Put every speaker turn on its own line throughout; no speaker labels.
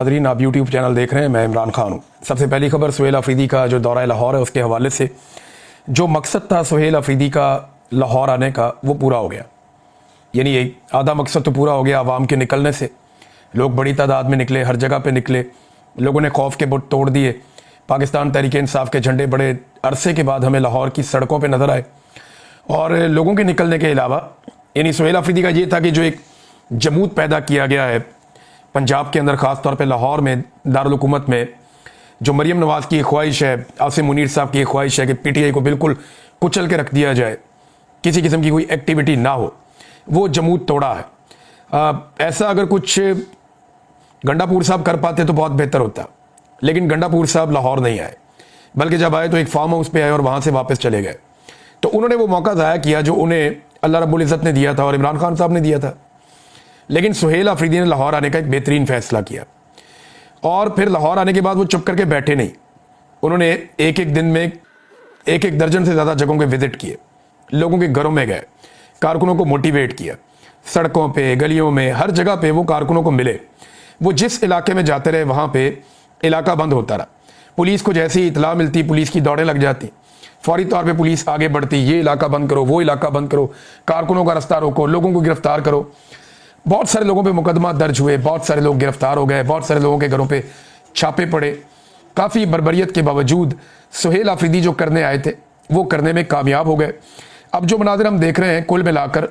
नाज़रीन, आप YouTube channel देख रहे हैं। मैं इमरान खान हूँ। सबसे पहली खबर सुहेल अफरीदी का जो दौरा लाहौर है उसके हवाले से। जो मकसद था सुहेल अफरीदी का लाहौर आने का वो पूरा हो गया। यानी एक आधा मकसद तो पूरा हो गया आवाम के निकलने से। लोग बड़ी तादाद में निकले, हर जगह पे निकले, लोगों ने खौफ के बुत तोड़ दिए। पाकिस्तान तहरीक इंसाफ के झंडे बड़े अरसे के बाद हमें लाहौर की सड़कों पर नज़र आए। और लोगों के निकलने के अलावा यानी सुहेल अफरीदी का ये था कि जो एक जमूत पैदा किया गया है पंजाब के अंदर, ख़ास तौर पे लाहौर में दारुल हुकूमत में, जो मरीम नवाज़ की एक ख्वाहिश है, आसिम मुनीर साहब की एक ख्वाहिश है कि पीटीआई को बिल्कुल कुचल के रख दिया जाए, किसी किस्म की कोई एक्टिविटी ना हो, वो जमूत तोड़ा है। ऐसा अगर कुछ गंडापुर साहब कर पाते तो बहुत बेहतर होता, लेकिन गंडापुर साहब लाहौर नहीं आए, बल्कि जब आए तो एक फार्म हाउस पे आए और वहाँ से वापस चले गए। तो उन्होंने वो मौका ज़ाया किया जो उन्हें अल्लाह रब्बुल इज़्ज़त ने दिया था और इमरान खान साहब ने दिया था। लेकिन सुहेल अफरीदी ने लाहौर आने का एक बेहतरीन फ़ैसला किया और फिर लाहौर आने के बाद वो चुप करके बैठे नहीं। उन्होंने एक एक दिन में एक दर्जन से ज़्यादा जगहों के विज़िट किए, लोगों के घरों में गए, कारकुनों को मोटिवेट किया, सड़कों पे, गलियों में, हर जगह पे वो कारकुनों को मिले। वो जिस इलाके में जाते रहे वहाँ पे इलाका बंद होता रहा। पुलिस को जैसी इतला मिलती पुलिस की दौड़ें लग जाती, फौरी तौर पे पुलिस आगे बढ़ती, ये इलाका बंद करो, वो इलाका बंद करो, कारकुनों का रास्ता रोको, लोगों को गिरफ्तार करो। बहुत सारे लोगों पे मुकदमा दर्ज हुए, बहुत सारे लोग गिरफ्तार हो गए, बहुत सारे लोगों के घरों पे छापे पड़े। काफ़ी बर्बरियत के बावजूद सुहेल अफरीदी जो करने आए थे वो करने में कामयाब हो गए। अब जो मनाज़िर हम देख रहे हैं कुल मिलाकर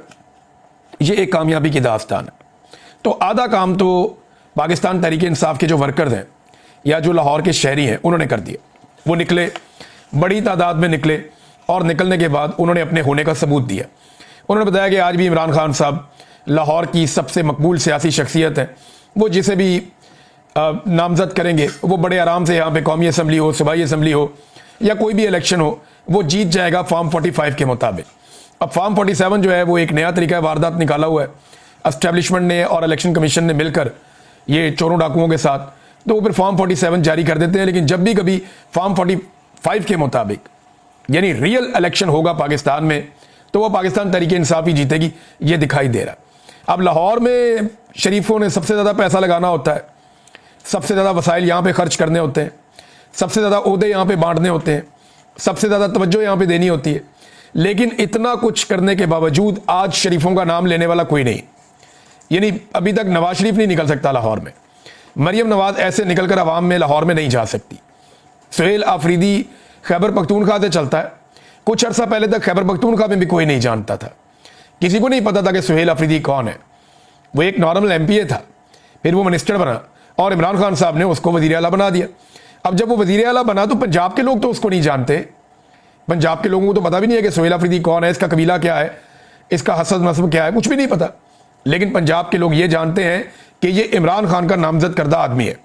ये एक कामयाबी की दास्तान है। तो आधा काम तो पाकिस्तान तहरीक इंसाफ के जो वर्कर्स हैं या जो लाहौर के शहरी हैं उन्होंने कर दिया। वो निकले, बड़ी तादाद में निकले और निकलने के बाद उन्होंने अपने होने का सबूत दिया। उन्होंने बताया कि आज भी इमरान खान साहब लाहौर की सबसे मकबूल सियासी शख्सियत है। वो जिसे भी नामजद करेंगे वो बड़े आराम से यहाँ पे कौमी असम्बली हो, सूबाई असम्बली हो या कोई भी इलेक्शन हो, वो जीत जाएगा फॉर्म 45 के मुताबिक। अब फॉर्म 47 जो है वो एक नया तरीका वारदात निकाला हुआ है एस्टेब्लिशमेंट ने और इलेक्शन कमीशन ने मिलकर, ये चोरों डाकुओं के साथ। तो वो फिर फॉर्म 47 जारी कर देते हैं। लेकिन जब भी कभी फॉर्म 45 के मुताबिक यानी रियल इलेक्शन होगा पाकिस्तान में तो वो पाकिस्तान तहरीक इंसाफ ही जीतेगी, ये दिखाई दे रहा है। अब लाहौर में शरीफों ने सबसे ज़्यादा पैसा लगाना होता है, सबसे ज़्यादा वसाइल यहाँ पे खर्च करने होते हैं, सबसे ज़्यादा ओहदे यहाँ पे बांटने होते हैं, सबसे ज़्यादा तवज्जो यहाँ पे देनी होती है। लेकिन इतना कुछ करने के बावजूद आज शरीफों का नाम लेने वाला कोई नहीं। यानी अभी तक नवाज शरीफ नहीं निकल सकता लाहौर में, मरीम नवाज ऐसे निकल कर आवाम में लाहौर में नहीं जा सकती। सुहेल अफरीदी खैबर पख्तूनख्वा से चलता है। कुछ अर्सा पहले तक खैबर पख्तूनख्वा में भी कोई नहीं जानता था, किसी को नहीं पता था कि सुहेल अफरीदी कौन है। वो एक नॉर्मल एमपीए था, फिर वो मिनिस्टर बना और इमरान खान साहब ने उसको वज़ीर आला बना दिया। अब जब वो वज़ीर आला बना तो पंजाब के लोग तो उसको नहीं जानते। पंजाब के लोगों को तो पता भी नहीं है कि सुहेल अफरीदी कौन है, इसका कबीला क्या है, इसका हसब नस्ब क्या है, कुछ भी नहीं पता। लेकिन पंजाब के लोग ये जानते हैं कि ये इमरान खान का नामजद करदा आदमी है।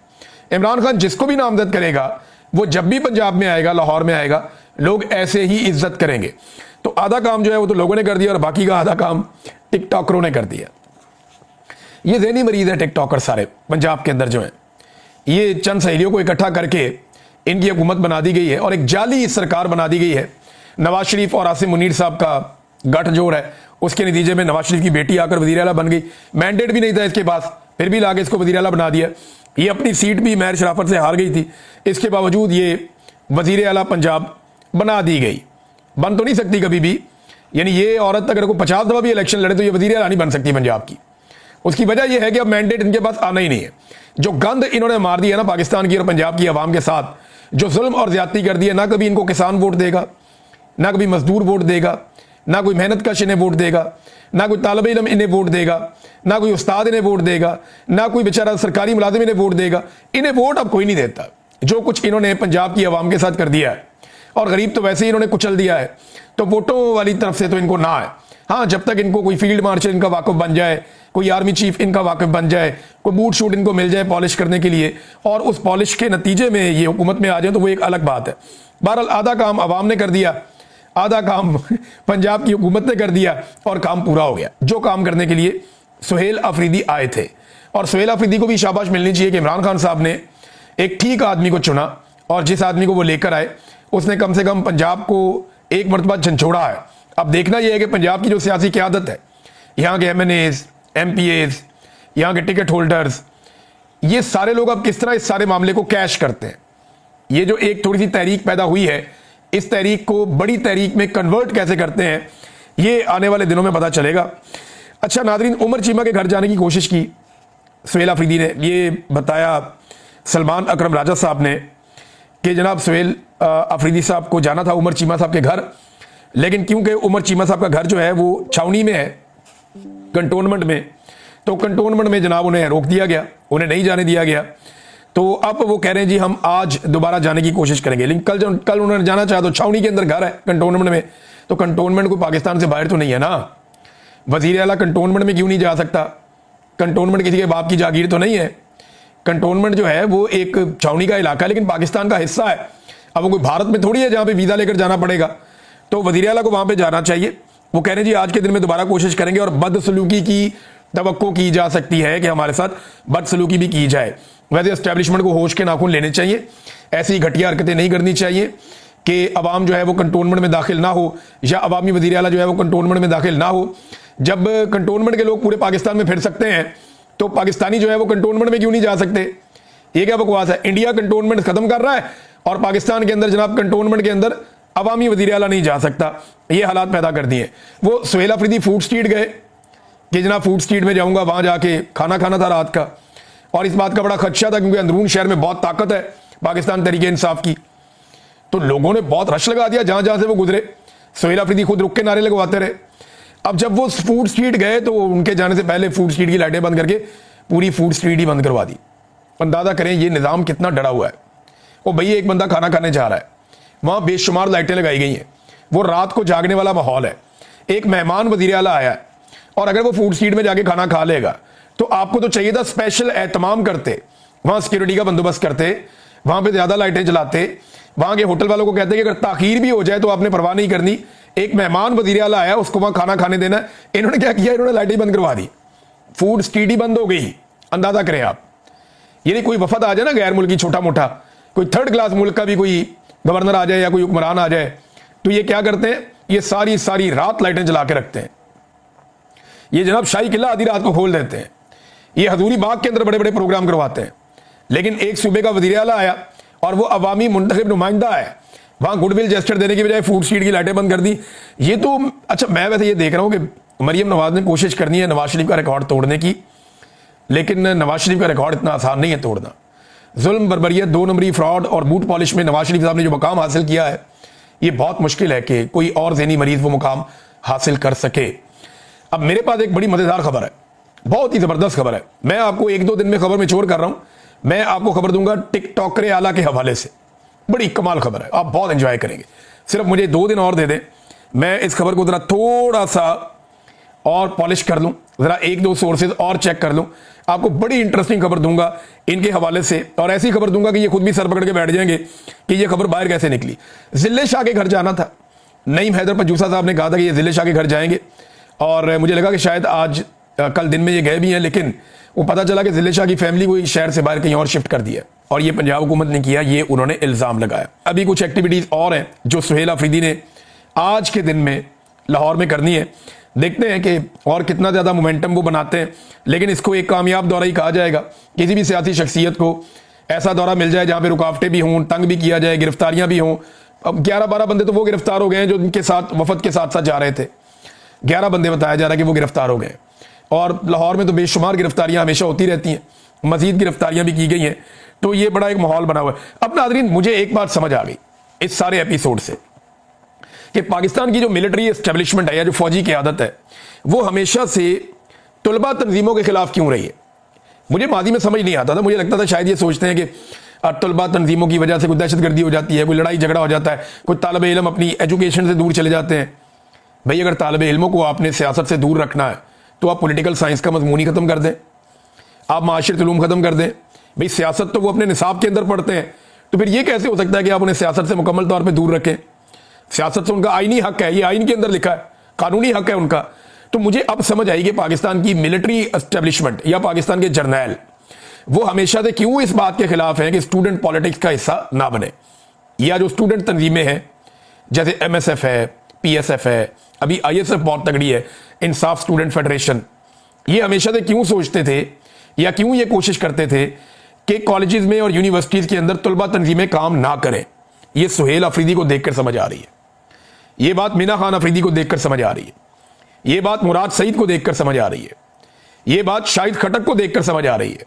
इमरान खान जिसको भी नामजद करेगा वो जब भी पंजाब में आएगा, लाहौर में आएगा, लोग ऐसे ही इज्जत करेंगे। तो आधा काम जो है वो तो लोगों ने कर दिया और बाकी का आधा काम टिकटॉकरों ने कर दिया। ये ज़हनी मरीज है टिकटॉकर सारे पंजाब के अंदर जो हैं। ये चंद सहेलियों को इकट्ठा करके इनकी हुकूमत बना दी गई है और एक जाली सरकार बना दी गई है। नवाज शरीफ और आसिम मुनीर साहब का गठजोड़ है, उसके नतीजे में नवाज शरीफ की बेटी आकर वज़ीर आला बन गई। मैंडेट भी नहीं था इसके पास, फिर भी लाके इसको वज़ीर आला बना दिया। ये अपनी सीट भी महर शराफत से हार गई थी, इसके बावजूद ये वज़ीर आला पंजाब बना दी गई। बन तो नहीं सकती कभी भी। यानी ये औरत अगर कोई 50 दफ़ा भी इलेक्शन लड़े तो ये वज़ीर आला नहीं बन सकती पंजाब की। उसकी वजह यह है कि अब मैंडेट इनके पास आना ही नहीं है। जो गंद इन्होंने मार दिया ना पाकिस्तान की और पंजाब की आवाम के साथ, जो जुल्म और ज्यादती कर दिया, ना कभी इनको किसान वोट देगा, ना कभी मजदूर वोट देगा, ना कोई मेहनत कश इन्हें वोट देगा, ना कोई तालिब इल्म इन्हें वोट देगा, ना कोई उस्ताद इन्हें वोट देगा, ना कोई बेचारा सरकारी मुलाजिम इन्हें वोट देगा। इन्हें वोट अब कोई नहीं देता। जो कुछ इन्होंने पंजाब की आवाम के साथ कर दिया है, और गरीब तो वैसे ही इन्होंने कुचल दिया है, तो वोटों वाली तरफ से तो इनको ना है। हाँ, जब तक इनको कोई फील्ड मार्शल इनका वाकफ बन जाए, कोई आर्मी चीफ इनका वाकफ बन जाए, कोई बूट शूट इनको मिल जाए पॉलिश करने के लिए, और उस पॉलिश के नतीजे में ये हुकूमत में आ जाए तो वो एक अलग बात है। बहरहाल आधा काम आवाम ने कर दिया, आधा काम पंजाब की हुकूमत ने कर दिया और काम पूरा हो गया। जो काम करने के लिए सुहेल अफरीदी आए थे, और सुहेल अफरीदी को भी शाबाश मिलनी चाहिए कि इमरान खान साहब ने एक ठीक आदमी को चुना और जिस आदमी को वो लेकर आए उसने कम से कम पंजाब को एक मरतबा झंझोड़ा है। अब देखना यह है कि पंजाब की जो सियासी क़यादत है, यहाँ के MNAs, MPAs, यहाँ के टिकट होल्डर्स, ये सारे लोग अब किस तरह इस सारे मामले को कैश करते हैं, ये जो एक थोड़ी सी तहरीक पैदा हुई है, इस तहरीक को बड़ी तहरीक में कन्वर्ट कैसे करते हैं, ये आने वाले दिनों में पता चलेगा। अच्छा नादरीन, उमर चीमा के घर जाने की कोशिश की सुहेल अफरीदी ने, ये बताया सलमान अकरम राजा साहब ने कि जनाब सुहेल अफरीदी साहब को जाना था उमर चीमा साहब के घर, लेकिन क्योंकि उमर चीमा साहब का घर जो है वो छावनी में है, कंटोनमेंट में, तो कंटोनमेंट में जनाब उन्हें रोक दिया गया, उन्हें नहीं जाने दिया गया। तो अब वो कह रहे हैं जी हम आज दोबारा जाने की कोशिश करेंगे, लेकिन कल उन्होंने जाना चाहा तो छावनी के अंदर घर है कंटोनमेंट में, तो कंटोनमेंट को पाकिस्तान से बाहर तो नहीं है ना, वजीर आला कंटोनमेंट में क्यों नहीं जा सकता, कंटोनमेंट किसी के बाप की जागीर तो नहीं है, कंटोनमेंट जो है वो एक छावनी का इलाका है लेकिन पाकिस्तान का हिस्सा है। अब वो कोई भारत में थोड़ी है जहां पे वीजा लेकर जाना पड़ेगा, तो वजीर आला को वहां पे जाना चाहिए। वो कह रहे हैं जी आज के दिन में दोबारा कोशिश करेंगे और बदसलूकी की तवक्को की जा सकती है कि हमारे साथ बदसलूकी भी की जाए। वैसे एस्टेब्लिशमेंट को होश के नाखून लेने चाहिए, ऐसी घटिया हरकतें नहीं करनी चाहिए कि अवाम जो है वो कंटोनमेंट में दाखिल ना हो या अवामी वजीर आला जो है वो कंटोनमेंट में दाखिल ना हो। जब कंटोनमेंट के लोग पूरे पाकिस्तान में फिर सकते हैं तो पाकिस्तानी जो है वो कंटोनमेंट में क्यों नहीं जा सकते? ये क्या बकवास है? इंडिया कंटोनमेंट खत्म कर रहा है और पाकिस्तान के अंदर जनाब कंटोनमेंट के अंदर अवामी वजीर आला नहीं जा सकता, ये हालात पैदा कर दिए। वो सुहेल अफरीदी फूड स्ट्रीट गए कि जनाब फूड स्ट्रीट में जाऊंगा, वहां जाके खाना खाना था रात का, और इस बात का बड़ा खदशा था क्योंकि अंदरून शहर में बहुत ताकत है पाकिस्तान तरीके इंसाफ की, तो लोगों ने बहुत रश लगा दिया जहां जहां से वो गुजरे। सुहेल अफरीदी खुद रुक के नारे लगवाते रहे। अब जब वो फूड स्ट्रीट गए तो उनके जाने से पहले फूड स्ट्रीट की लाइटें बंद करके पूरी फूड स्ट्रीट ही बंद करवा दी। अंदाजा करें ये निज़ाम कितना डरा हुआ है। वो भैया एक बंदा खाना खाने जा रहा है, वहां बेशुमार लाइटें लगाई गई हैं, वो रात को जागने वाला माहौल है, एक मेहमान वजीर आला आया है और अगर वो फूड स्ट्रीट में जाके खाना खा लेगा तो आपको तो चाहिए था स्पेशल एहतमाम करते, वहां सिक्योरिटी का बंदोबस्त करते, वहां पे ज्यादा लाइटें जलाते, वहां के होटल वालों को कहते कि अगर ताखीर भी हो जाए तो आपने परवाह नहीं करनी, एक मेहमान वजीर आला आया उसको वहां खाना खाने देना। इन्होंने क्या किया, इन्होंने लाइटें बंद करवा दी, फूड स्ट्रीट ही बंद हो गई। अंदाजा करें आप, ये कोई वफद आ जाए ना गैर मुल्की, छोटा मोटा कोई थर्ड क्लास मुल्क का भी कोई गवर्नर आ जाए या कोई हुक्मरान आ जाए, तो ये क्या करते हैं, ये सारी सारी रात लाइटें जला के रखते हैं। ये जनाब शाही किला आधी रात को खोल देते हैं, ये हजूरी बाग के अंदर बड़े बड़े प्रोग्राम करवाते हैं। लेकिन एक सूबे का वजीर आला आया और वो अवामी मुंतखब नुमाइंदा है, वहां गुडविल जेस्चर देने की बजाय फूड स्ट्रीट की लाइटें बंद कर दी। ये तो अच्छा, मैं वैसे ये देख रहा हूं कि मरियम नवाज ने कोशिश करनी है नवाज शरीफ का रिकॉर्ड तोड़ने की, लेकिन नवाज शरीफ का रिकॉर्ड इतना आसान नहीं है तोड़ना। जुल्म, बर्बरियत, 2 नंबरी, फ्रॉड और बूट पॉलिश में नवाज शरीफ साहब ने जो मुकाम हासिल किया है, ये बहुत मुश्किल है कि कोई और ज़हनी मरीज वो मुकाम हासिल कर सके। अब मेरे पास एक बड़ी मजेदार खबर है, बहुत ही जबरदस्त खबर है। मैं आपको 1-2 दिन में खबर में छोड़ कर रहा हूं, मैं आपको खबर दूंगा टिकटॉकर आला के हवाले से। बड़ी कमाल खबर है, आप बहुत एंजॉय करेंगे। सिर्फ मुझे 2 दिन और दे दें, मैं इस खबर को जरा थोड़ा सा और पॉलिश कर लूं, जरा 1-2 सोर्सेज और चेक कर लूं, आपको बड़ी इंटरेस्टिंग खबर दूंगा इनके हवाले से, और ऐसी खबर दूंगा कि ये खुद भी सर पकड़ के बैठ जाएंगे कि ये खबर बाहर कैसे निकली। जिले शाह के घर जाना था, नईम हैदर पंजूसा साहब ने कहा था कि ये जिले शाह के घर जाएंगे, और मुझे लगा कि शायद आज कल दिन में ये गए भी हैं, लेकिन वो पता चला कि जिले शाह की फैमिली वो शहर से बाहर कहीं और शिफ्ट कर दिया, और ये पंजाब हुकूमत ने किया, ये उन्होंने इल्जाम लगाया। अभी कुछ एक्टिविटीज और हैं जो सुहेल अफरीदी ने आज के दिन में लाहौर में करनी है, देखते हैं कि और कितना ज्यादा मोमेंटम वो बनाते हैं। लेकिन इसको एक कामयाब दौरा ही कहा जाएगा। किसी भी सियासी शख्सियत को ऐसा दौरा मिल जाए जहां पे रुकावटें भी हों, तंग भी किया जाए, गिरफ्तारियां भी हों। अब 11-12 बंदे तो वो गिरफ्तार हो गए हैं जो उनके साथ वफद के साथ साथ जा रहे थे, 11 बंदे बताया जा रहा है कि वो गिरफ्तार हो गए, और लाहौर में तो बेशुमार गिरफ्तारियां हमेशा होती रहती हैं, मजीद गिरफ्तारियां भी की गई हैं, तो ये बड़ा एक माहौल बना हुआ है। अब नाज़रीन, मुझे एक बात समझ आ गई इस सारे एपिसोड से कि पाकिस्तान की जो मिलिट्री एस्टेब्लिशमेंट है या जो फौजी क़यादत है, वो हमेशा से तलबा तंजीमों के खिलाफ क्यों रही है। मुझे माजी में समझ नहीं आता था, मुझे लगता था शायद ये सोचते हैं कि तलबा तंजीमों की वजह से कोई दहशतगर्दी हो जाती है, कोई लड़ाई झगड़ा हो जाता है, कोई तालिब इल्म अपनी एजुकेशन से दूर चले जाते हैं। भाई अगर तालिब इल्मों को आपने सियासत से दूर रखना है तो आप पॉलिटिकल साइंस का मजमून ही खत्म कर दें, आप माशरत उलूम खत्म कर दें। भाई सियासत तो वो अपने निसाब के अंदर पढ़ते हैं, तो फिर ये कैसे हो सकता है कि आप उन्हें सियासत से मुकम्मल तौर पर दूर रखें। सियासत से उनका आईनी हक है, ये आइन के अंदर लिखा है, कानूनी हक है उनका। तो मुझे अब समझ आई कि पाकिस्तान की मिलिट्री एस्टेब्लिशमेंट या पाकिस्तान के जर्नैल वो हमेशा से क्यों इस बात के खिलाफ हैं कि स्टूडेंट पॉलिटिक्स का हिस्सा ना बने, या जो स्टूडेंट तंजीमें हैं जैसे MSF है, PSF है, अभी ISF बहुत तगड़ी है, इंसाफ स्टूडेंट फेडरेशन, ये हमेशा से क्यों सोचते थे या क्यों ये कोशिश करते थे कि कॉलेजेस में और यूनिवर्सिटीज के अंदर तलबा तंजीमें काम ना करें। यह सुहेल अफरीदी को देखकर समझ आ रही है, यह बात मीना खान अफरीदी को देखकर समझ आ रही है, यह बात मुराद सईद को देखकर समझ आ रही है, यह बात शाहिद खटक को देखकर समझ आ रही है,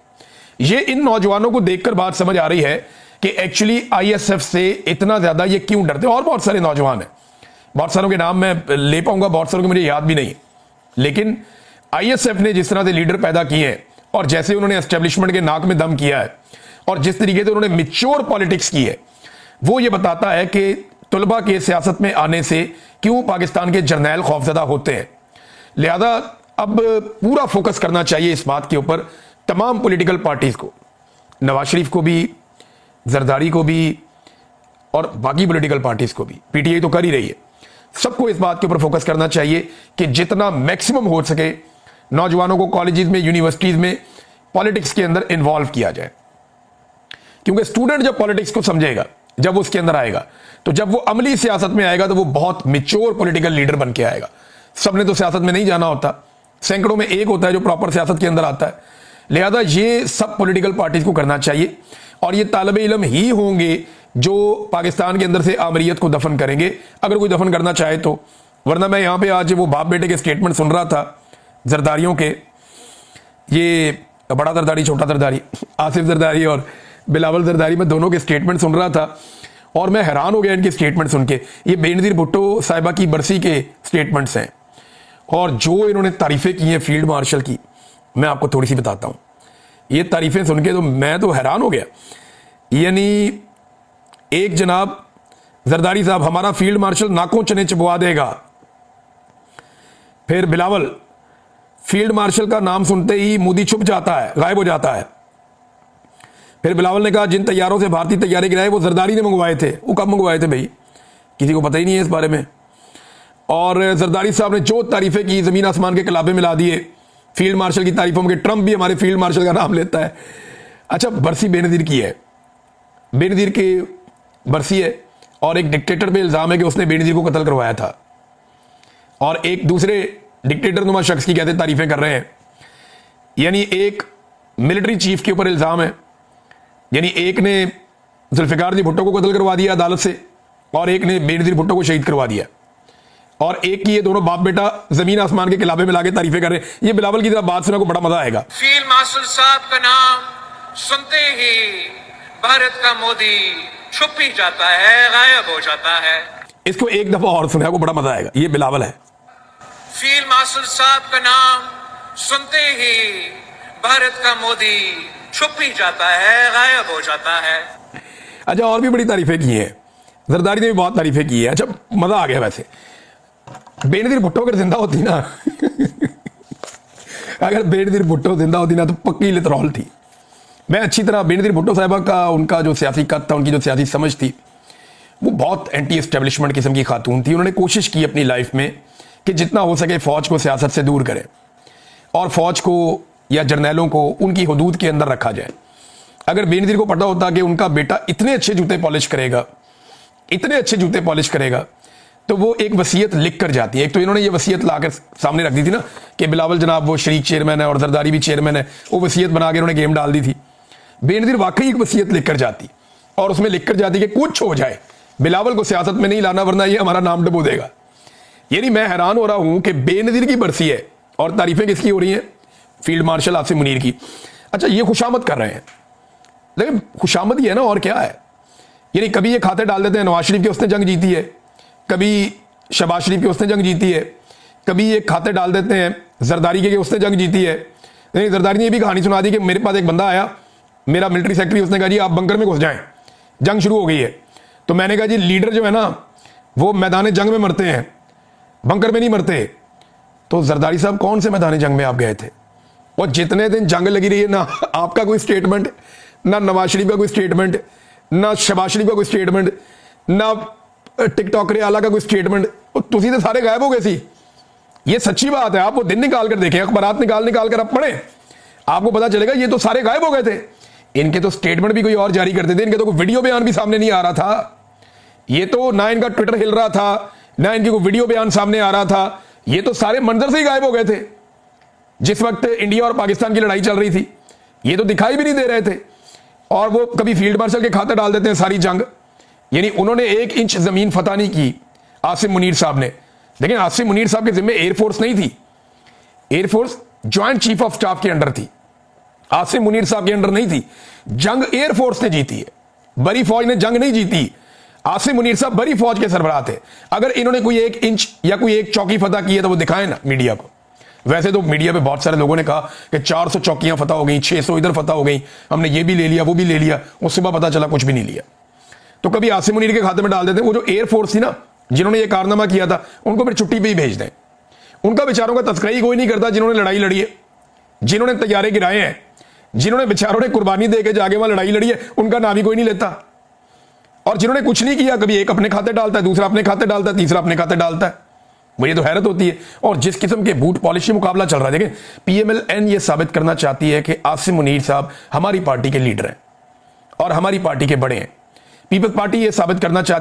ये इन नौजवानों को देखकर बात समझ आ रही है कि एक्चुअली आईएसएफ से इतना ज्यादा ये क्यों डरते हैं। और बहुत सारे नौजवान हैं, बहुत सारों के नाम मैं ले पाऊंगा, बहुत सारों के मुझे याद भी नहीं, लेकिन आईएसएफ ने जिस तरह से लीडर पैदा किए हैं और जैसे उन्होंने एस्टेब्लिशमेंट के नाक में दम किया है और जिस तरीके से उन्होंने मिच्योर पॉलिटिक्स की है, वो ये बताता है कि तलबा के सियासत में आने से क्यों पाकिस्तान के जर्नैल खौफजदा होते हैं। लिहाजा अब पूरा फोकस करना चाहिए इस बात के ऊपर तमाम पॉलिटिकल पार्टीज को, नवाज शरीफ को भी, जरदारी को भी और बाकी पॉलिटिकल पार्टीज को भी। पीटीआई तो कर ही रही है, सबको इस बात के ऊपर फोकस करना चाहिए कि जितना मैक्सिमम हो सके नौजवानों को कॉलेजेस में, यूनिवर्सिटीज में पॉलिटिक्स के अंदर इन्वॉल्व किया जाए, क्योंकि स्टूडेंट जब पॉलिटिक्स को समझेगा, जब वो उसके अंदर आएगा, तो जब वो अमली सियासत में आएगा तो वो बहुत मिच्योर पॉलिटिकल लीडर बन के आएगा। सबने तो सियासत में नहीं जाना होता, सैकड़ों में एक होता है जो प्रॉपर सियासत के अंदर आता है। लिहाजा ये सब पॉलिटिकल पार्टीज को करना चाहिए और ये तालिब इल्म ही होंगे जो पाकिस्तान के अंदर से आमरीयत को दफन करेंगे, अगर कोई दफन करना चाहे तो। वरना मैं यहां पे आज वो बाप बेटे के स्टेटमेंट सुन रहा था जरदारियों के, ये बड़ा जरदारी, छोटा जरदारी, आसिफ जरदारी और बिलावल जरदारी, में दोनों के स्टेटमेंट सुन रहा था और मैं हैरान हो गया इनके स्टेटमेंट सुन के। ये बेनज़ीर भुट्टो साहिबा की बरसी के स्टेटमेंट्स हैं और जो इन्होंने तारीफें की हैं फील्ड मार्शल की, मैं आपको थोड़ी सी बताता हूं। ये तारीफें सुन के तो मैं तो हैरान हो गया। यानी एक जनाब जरदारी साहब, हमारा फील्ड मार्शल नाकों चने चबवा देगा। फिर बिलावल, फील्ड मार्शल का नाम सुनते ही मोदी छुप जाता है, गायब हो जाता है। फिर बिलावल ने कहा जिन तैयारों से भारतीय तैयारी गिराए वो जरदारी ने मंगवाए थे। वो कब मंगवाए थे भाई, किसी को पता ही नहीं है इस बारे में। और जरदारी साहब ने जो तारीफें की, जमीन आसमान के कलाबे मिला दिए फील्ड मार्शल की तारीफों में। ट्रंप भी हमारे फील्ड मार्शल का नाम लेता है। अच्छा, बरसी बेनज़ीर की है, बेनज़ीर की बरसी है और एक डिक्टेटर पे इल्जाम है कि उसने बेनज़ीर को कत्ल करवाया था और एक दूसरे डिक्टेटर नुमा शख्स की कहते तारीफें कर रहे हैं। यानी एक मिलिट्री चीफ के ऊपर इल्जाम है, यानी एक ने जुल्फिकार जी भुट्टो को कत्ल करवा दिया अदालत से और एक ने बेनज़ीर भुट्टो को शहीद करवा दिया, और एक की ये दोनों बाप बेटा जमीन आसमान के खिलाफे में लाके तारीफें कर रहे हैं। ये बिलावल की तरह बात सुना को बड़ा मजा आएगा।
फील्ड मार्शल साहब का नाम सुनते ही भारत का मोदी छुप ही जाता है, गायब हो जाता है।
इसको एक दफा और सुना को बड़ा मजा आएगा। ये बिलावल है।
फील्ड मार्शल साहब का नाम सुनते ही भारत का मोदी छुप ही जाता है, गायब हो जाता है।
अच्छा, और भी बड़ी तारीफें की हैं, जरदारी ने भी बहुत तारीफें की है। अच्छा, मजा आ गया। वैसे बेनज़ीर भुट्टो अगर जिंदा होती ना अगर बेनज़ीर भुट्टो जिंदा होती ना तो पक्की लितरॉल थी। मैं अच्छी तरह बेनज़ीर भुट्टो साहिबा का, उनका जो सियासी कद था, उनकी जो सियासी समझ थी, वो बहुत एंटी एस्टेब्लिशमेंट किस्म की खातून थी। उन्होंने कोशिश की अपनी लाइफ में कि जितना हो सके फौज को सियासत से दूर करें और फौज को या जर्नैलों को उनकी हदूद के अंदर रखा जाए। अगर बेनज़ीर को पता होता कि उनका बेटा इतने अच्छे जूते पॉलिश करेगा, इतने अच्छे जूते पॉलिश करेगा, तो वो एक वसीयत लिख कर जाती है। एक तो इन्होंने ये वसीयत लाकर सामने रख दी थी ना कि बिलावल जनाब वो शरीक चेयरमैन है और जरदारी भी चेयरमैन है, वो वसीयत बना के उन्होंने गेम डाल दी थी। बेनज़ीर वाकई एक वसीयत लिख कर जाती और उसमें लिख कर जाती कि कुछ हो जाए बिलावल को सियासत में नहीं लाना, वरना ये हमारा नाम डुबो देगा। यानी मैं हैरान हो रहा हूं कि बेनज़ीर की बरसी है और तारीफें किसकी हो रही हैं, फील्ड मार्शल आसिफ मुनीर की। अच्छा, ये खुशामद कर रहे हैं, लेकिन खुशामद ही है ना, और क्या है। यानी कभी ये खाते डाल देते हैं नवाज शरीफ की उसने जंग जीती है, कभी शहबाज शरीफ की उसने जंग जीती है, कभी ये खाते डाल देते हैं जरदारी के उसने जंग जीती है। नहीं, जरदारी ने ये भी कहानी सुना दी कि मेरे पास एक बंदा आया, मेरा मिलिट्री सेक्रेटरी, उसने कहा जी आप बंकर में घुस जाएं, जंग शुरू हो गई है। तो मैंने कहा जी लीडर जो है ना वो मैदान जंग में मरते हैं, बंकर में नहीं मरते। तो जरदारी साहब कौन से मैदान जंग में आप गए थे? और जितने दिन जंग लगी रही है ना आपका कोई स्टेटमेंट, ना नवाज शरीफ का कोई स्टेटमेंट, ना शहबाज शरीफ का कोई स्टेटमेंट, ना टिकटॉकर आला का कोई स्टेटमेंट, तुसी तो सारे गायब हो गए सी। ये सच्ची बात है, आप वो दिन निकाल कर देखें, अखबारात निकाल कर आप पढ़ें, आपको पता चलेगा ये तो सारे गायब हो गए थे। इनके तो स्टेटमेंट भी कोई और जारी करते थे, इनके तो कोई वीडियो बयान भी सामने नहीं आ रहा था। ये तो ना इनका ट्विटर हिल रहा था, ना इनकी कोई वीडियो बयान सामने आ रहा था, ये तो सारे मंजर से ही गायब हो गए थे। जिस वक्त इंडिया और पाकिस्तान की लड़ाई चल रही थी ये तो दिखाई भी नहीं दे रहे थे। और वो कभी फील्ड मार्शल के खाते डाल देते हैं सारी जंग। यानी उन्होंने 1 इंच जमीन फतह नहीं की आसिम मुनीर साहब ने। लेकिन आसिम मुनीर साहब के जिम्मे एयरफोर्स नहीं थी, air force joint chief of staff के अंडर थी, आसिम मुनीर साहब के अंडर नहीं थी। जंग एयरफोर्स ने जीती है, बड़ी फौज ने जंग नहीं जीती। आसिम मुनीर साहब बड़ी फौज के सरबराह थे। अगर इन्होंने कोई 1 इंच या कोई 1 चौकी फतह की है तो वो दिखाएं ना मीडिया को। वैसे तो मीडिया पे बहुत सारे लोगों ने कहा कि 400 चौकियां फतह हो गई, 600 इधर फतह हो गई, हमने ये भी ले लिया वो भी ले लिया, उस सुबह पता चला कुछ भी नहीं लिया। तो कभी आसिम मुनीर के खाते में डाल देते हैं। वो जो एयरफोर्स थी ना जिन्होंने ये कारनामा किया था, उनको फिर छुट्टी पे ही भेज दें। उनका बेचारों का तस्करा ही कोई नहीं करता जिन्होंने लड़ाई लड़ी है, जिन्होंने तैयारे गिराए हैं, जिन्होंने बेचारों ने कुर्बानी देकर जाके वहां लड़ाई लड़ी है, उनका नाम ही कोई नहीं लेता। और जिन्होंने कुछ नहीं किया, कभी एक अपने खाते डालता है, दूसरा अपने खाते डालता है, तीसरा अपने खाते डालता है। मुझे तो हैरत होती है। और जिस किस्म के बूट पॉलिश मुकाबला चल रहा है, देखें PMLN ये साबित करना चाहती है कि आसिम मुनीर साहब हमारी पार्टी के लीडर हैं और हमारी पार्टी के बड़े हैं। पीपल्स पार्टी ये साबित करना चाहती